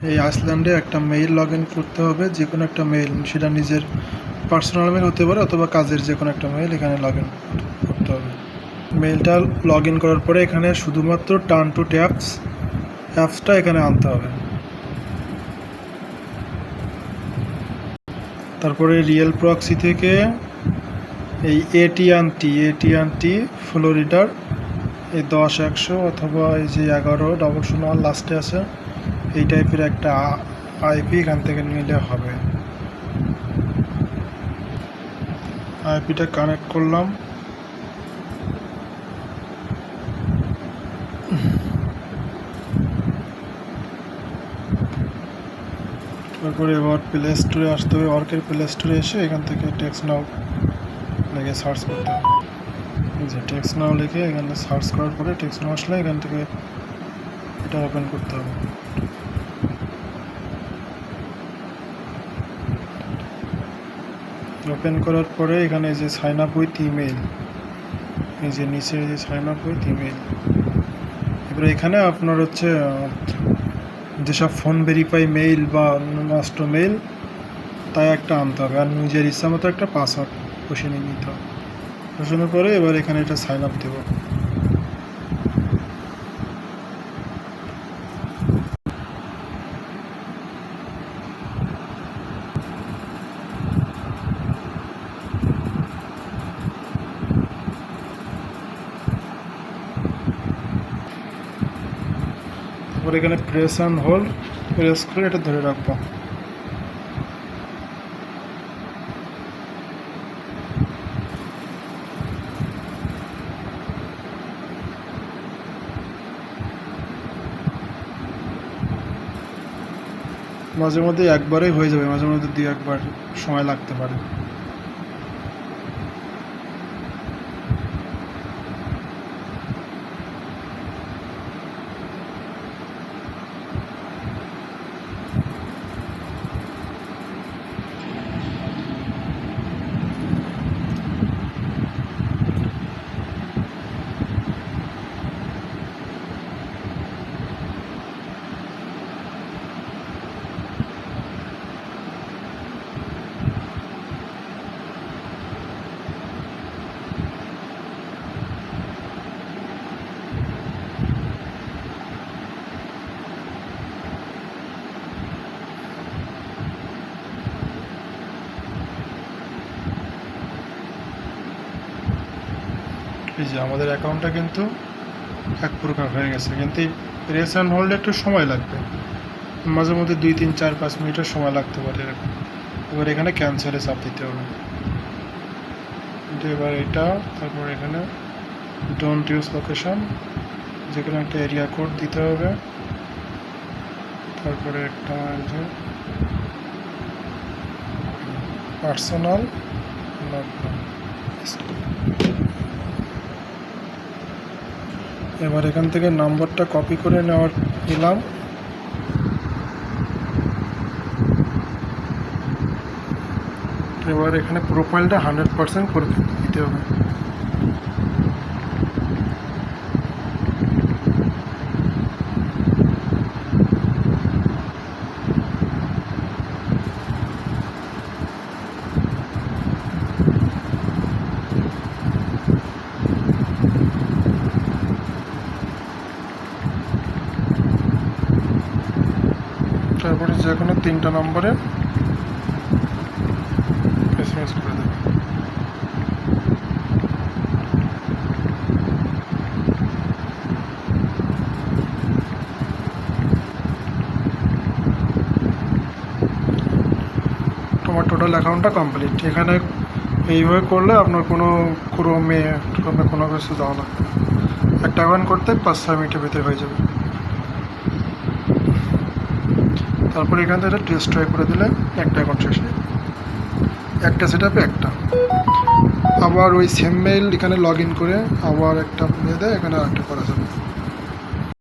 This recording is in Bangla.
এই আইসল্যান্ডে একটা মেইল লগ ইন করতে হবে, যে কোনো একটা মেইল, সেটা নিজের পার্সোনাল মেইল হতে পারে অথবা কাজের যে কোনো একটা মেইল এখানে লগ ইন করতে হবে। মেইলটা লগ ইন করার পরে এখানে শুধুমাত্র টার্ন টু ট্যাপস অ্যাপসটা এখানে আনতে হবে। তারপরে রিয়েল প্রক্সি থেকে এই এটিএনটি ফ্লোরিডার এই 10-100 অথবা এই যে 1100 লাস্টে আছে এই টাইপের একটা আইপি এখান থেকে নিলে হবে। আইপিটা কানেক্ট করলাম। তারপরে এবার প্লে স্টোরে আসতে হবে। ওয়ার্কের প্লে স্টোরে এসে এখান থেকে টেক্সট নাও লিখে সার্চ করতে হবে। এই যে টেক্সট নাও লিখে এখানে সার্চ করার পরে টেক্সট নাও আসলে এখান থেকে এটা ওপেন করতে হবে। ওপেন করার পরে এখানে যে সাইন আপ উইথ ইমেল, এই যে নিচে যে সাইন আপ উইথ ইমেল, এবারে এখানে আপনার হচ্ছে যেসব ফোন ভেরিফাই মেইল বা মাস্ট মেইল তাই একটা আনতে হবে, আর নিজের ইচ্ছা মতো একটা পাসওয়ার্ড বসে নিয়ে নিতে হবে। বসানোর পরে এবার এখানে এটা সাইন আপ দেবো। তারপর এখানে প্রেস অ্যান্ড হোল্ড, প্রেস করে এটা ধরে রাখবো। মাঝে মধ্যে একবারেই হয়ে যাবে, মাঝে মধ্যে 2-1 বার সময় লাগতে পারে। এই যে আমাদের অ্যাকাউন্টটা কিন্তু এক প্রকার হয়ে গেছে, কিন্তু এই প্রেস অ্যান্ড হোল্ডে একটু সময় লাগবে, মাঝে মধ্যে 2-3-4-5 মিনিটের সময় লাগতে পারে এরকম। এবার এখানে ক্যান্সেলে চাপ দিতে হবে। কিন্তু এবার এটা, তারপর এখানে ডোন্ট ইউজ লোকেশন, যেখানে একটা এরিয়া কোড দিতে হবে। তারপরে একটা যে পার্সোনাল, এবার এখান থেকে নাম্বারটা কপি করে নিলাম। এবার এখানে প্রোফাইলটা 100% করে দিতে হবে। তারপরে যে কোনো 3টা নম্বরে এসএমএস করে দেবে। তোমার টোটাল অ্যাকাউন্টটা কমপ্লিট। এখানে এইভাবে করলে আপনার কোনো ক্রোমে কোনো কিছু দেওয়া লাগবে না। একটা অ্যাকাউন্ট করতে 5-6 মিনিটের ভিতরে হয়ে যাবে। তারপরে এখান থেকে টেস্ট ট্রাই করে দিলে একটা অ্যাকাউন্ট শেষ হয়ে যাবে। একটা সেট আপে একটা। আবার ওই সেম মেইল এখানে লগ ইন করে আবার একটা নিয়ে দেয়, এখানে আরেকটা করা যাবে।